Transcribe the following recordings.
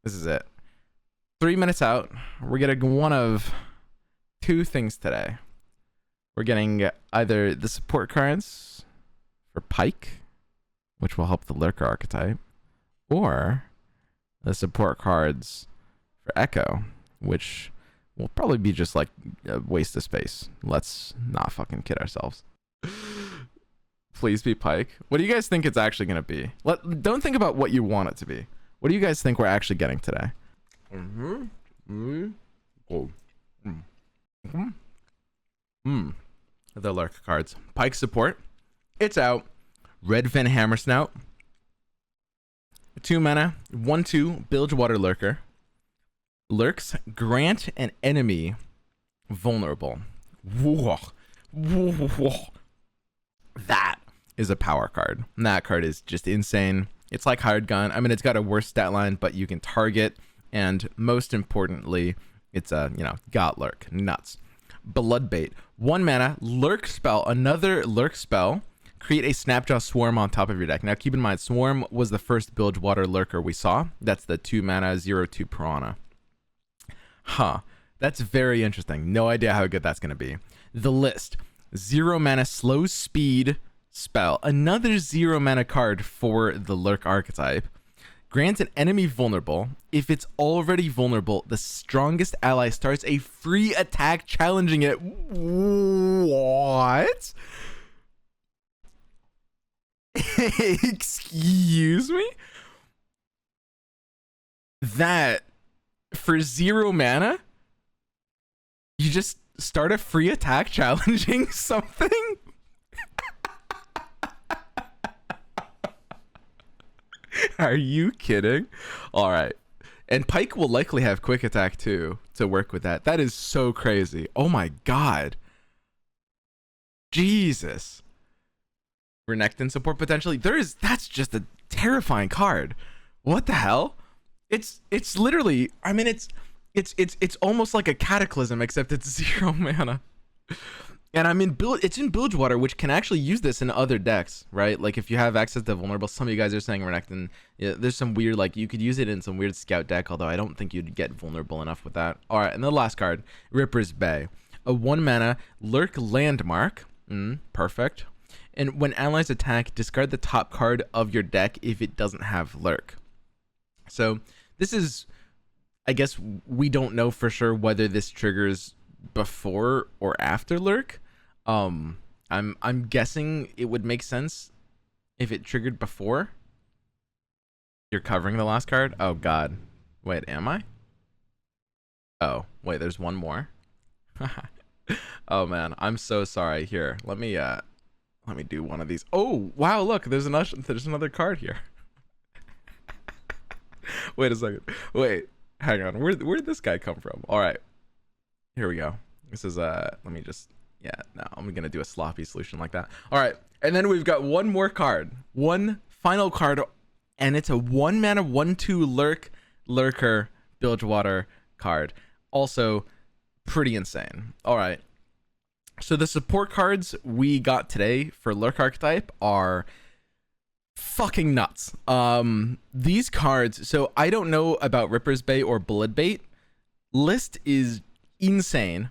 This is it. 3 minutes out. We're getting one of two things today. We're getting either the support cards for Pike, which will help the Lurker archetype, or the support cards for Echo, which will probably be just like a waste of space. Let's not fucking kid ourselves. Please be Pike. What do you guys think it's actually going to be? Don't think about what you want it to be. What do you guys think we're actually getting today? The Lurk cards. Pike support. It's out. Redfin Hammersnout. 2 mana, 1/2 Bilgewater Lurker. Lurks, grant an enemy vulnerable. Whoa. That is a power card. And that card is just insane. It's like Hired Gun. I mean, it's got a worse stat line, but you can target. And most importantly, it's got Lurk. Nuts. Bloodbait. 1 mana, Lurk spell, another Lurk spell. Create a Snapjaw Swarm on top of your deck. Now, keep in mind, Swarm was the first Bilgewater Lurker we saw. That's the 2 mana, 0/2 Piranha. Huh. That's very interesting. No idea how good that's going to be. The list. 0 mana, slow speed spell. Another 0 mana card for the Lurk archetype. Grants an enemy vulnerable. If it's already vulnerable, the strongest ally starts a free attack challenging it. What? Excuse me? That for 0 mana, you just start a free attack challenging something? Are you kidding? All right. And Pike will likely have quick attack too to work with that. That is so crazy. Oh my god. Jesus. Renekton support potentially. That's just a terrifying card. What the hell? It's literally, I mean, it's almost like a Cataclysm, except it's 0 mana. And I mean, it's in Bilgewater, which can actually use this in other decks, right? Like if you have access to vulnerable, some of you guys are saying Renekton, yeah, there's some weird, like you could use it in some weird scout deck, although I don't think you'd get vulnerable enough with that. All right, and the last card, Ripper's Bay. A 1 mana Lurk landmark. Perfect. And when allies attack, discard the top card of your deck if it doesn't have Lurk. So this is, I guess we don't know for sure whether this triggers before or after Lurk. I'm guessing it would make sense if it triggered before. You're covering the last card? Oh god. Wait, am I? Oh, wait, there's one more. Oh man, I'm so sorry. Here, let me do one of these. Oh wow, look, there's another card here. Wait a second. Wait, hang on. Where'd this guy come from? All right, here we go. This is let me just, yeah, no, I'm gonna do a sloppy solution like that. All right, and then we've got one more card, one final card, and it's a 1 mana 1/2 Lurker Bilgewater card. Also pretty insane. All right, so the support cards we got today for Lurk archetype are fucking nuts. These cards, so I don't know about Ripper's Bay or Bloodbait. List is insane.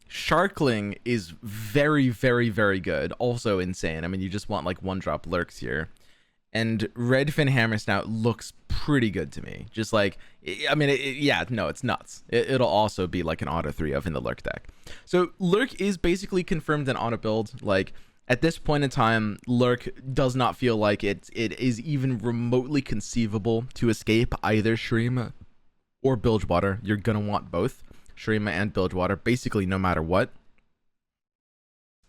Sharkling is very, very, very good. Also insane. I mean, you just want like 1-drop Lurks here. And Redfin Hammersnout looks pretty good to me. Just like, I mean, yeah, no, it's nuts. It'll also be like an auto 3 of in the Lurk deck. So Lurk is basically confirmed in auto build. Like at this point in time, Lurk does not feel like it is even remotely conceivable to escape either Shurima or Bilgewater. You're gonna want both Shurima and Bilgewater, basically no matter what.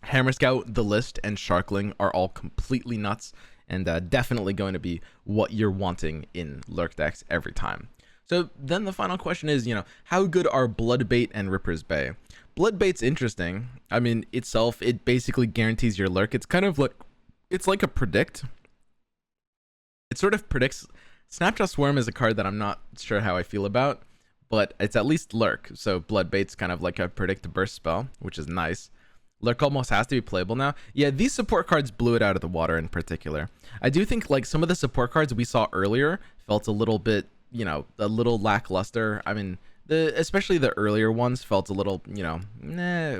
Hammerscout, the list, and Sharkling are all completely nuts, and definitely going to be what you're wanting in Lurk decks every time. So then the final question is, how good are Bloodbait and Ripper's Bay? Bloodbait's interesting. I mean, itself, it basically guarantees your Lurk. It's kind of like, it's like a predict. It sort of predicts. Snapjaw Swarm is a card that I'm not sure how I feel about, but it's at least Lurk. So Bloodbait's kind of like a predict burst spell, which is nice. Lurk almost has to be playable now. Yeah, these support cards blew it out of the water in particular. I do think like some of the support cards we saw earlier felt a little bit you know, a little lackluster. I mean, especially the earlier ones felt a little, you know,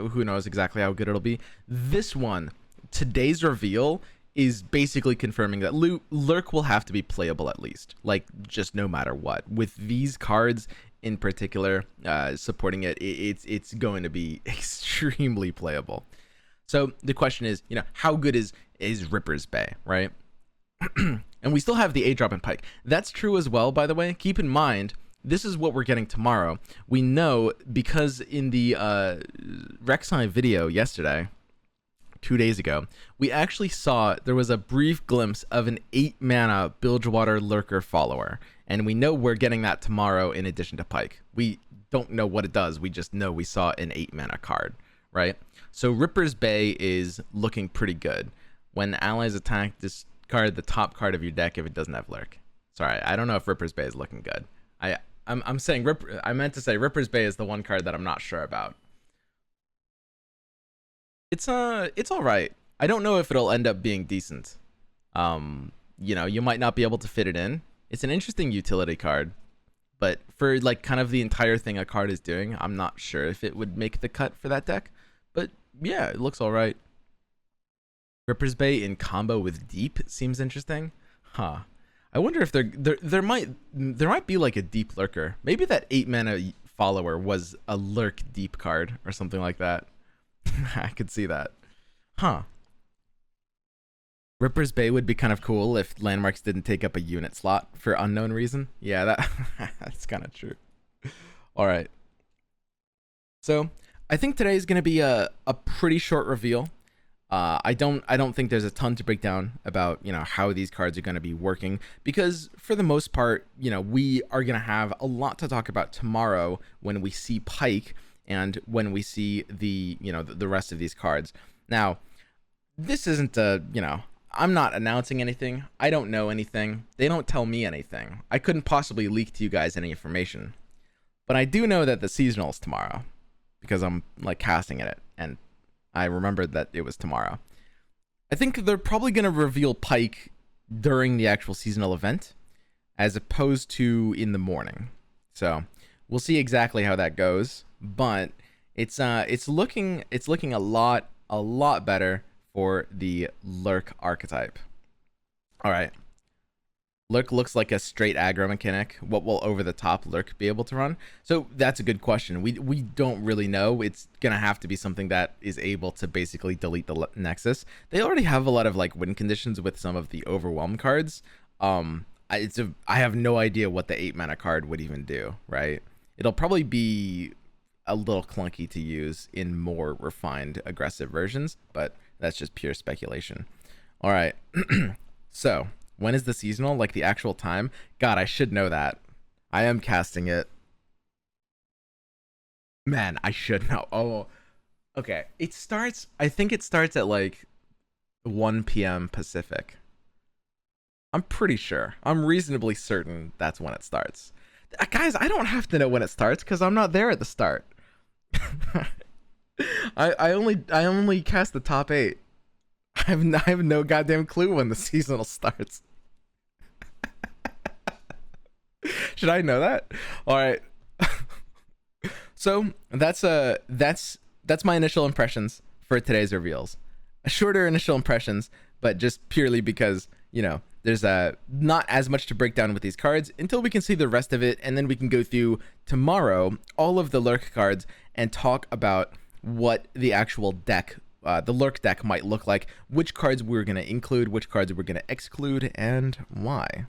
who knows exactly how good it'll be. This one, today's reveal, is basically confirming that Lurk will have to be playable at least, like just no matter what. With these cards in particular, supporting it, it's going to be extremely playable. So the question is, you know, how good is Ripper's Bay, right? And we still have the 8-drop in Pike. That's true as well, by the way. Keep in mind, this is what we're getting tomorrow. We know because in the Rek'Sai video yesterday, 2 days ago, we actually saw there was a brief glimpse of an 8-mana Bilgewater Lurker follower, and we know we're getting that tomorrow in addition to Pike. We don't know what it does, we just know we saw an 8-mana card, right? So Ripper's Bay is looking pretty good. When allies attack, discard the top card of your deck if it doesn't have Lurk. Sorry, I don't know if Ripper's Bay is looking good. I'm saying I meant to say Ripper's Bay is the one card that I'm not sure about. It's all right. I don't know if it'll end up being decent. You know, you might not be able to fit it in. It's an interesting utility card, but for like kind of the entire thing a card is doing, I'm not sure if it would make the cut for that deck. But yeah, it looks all right. Ripper's Bay in combo with Deep seems interesting. Huh. I wonder if there might be like a Deep Lurker. Maybe that 8-mana follower was a Lurk Deep card or something like that. I could see that. Huh. Ripper's Bay would be kind of cool if landmarks didn't take up a unit slot for unknown reason. Yeah, that's kind of true. All right. So I think today is going to be a pretty short reveal. I don't think there's a ton to break down about, you know, how these cards are going to be working, because for the most part, you know, we are going to have a lot to talk about tomorrow when we see Pike and when we see the, you know, the rest of these cards. Now, this isn't a, you know, I'm not announcing anything. I don't know anything. They don't tell me anything. I couldn't possibly leak to you guys any information. But I do know that the seasonal is tomorrow because I'm like casting in it, and I remembered that it was tomorrow. I think they're probably going to reveal Pike during the actual seasonal event as opposed to in the morning. So we'll see exactly how that goes, but it's looking a lot better for the Lurk archetype. All right. Lurk looks like a straight aggro mechanic. What will over the top Lurk be able to run? So that's a good question. We don't really know. It's gonna have to be something that is able to basically delete the Nexus. They already have a lot of like win conditions with some of the Overwhelm cards. I have no idea what the 8-mana card would even do, right? It'll probably be a little clunky to use in more refined aggressive versions, but that's just pure speculation. All right. So when is the seasonal? Like the actual time? God, I should know that. I am casting it. Man, I should know. Oh, okay. I think it starts at like 1 p.m. Pacific. I'm pretty sure. I'm reasonably certain that's when it starts. Guys, I don't have to know when it starts because I'm not there at the start. I only cast the top 8. I have no goddamn clue when the seasonal starts. Should I know that? All right. So that's my initial impressions for today's reveals. Shorter initial impressions, but just purely because, you know, there's not as much to break down with these cards until we can see the rest of it, and then we can go through tomorrow all of the Lurk cards and talk about what the actual deck, the Lurk deck might look like, which cards we're going to include, which cards we're going to exclude, and why.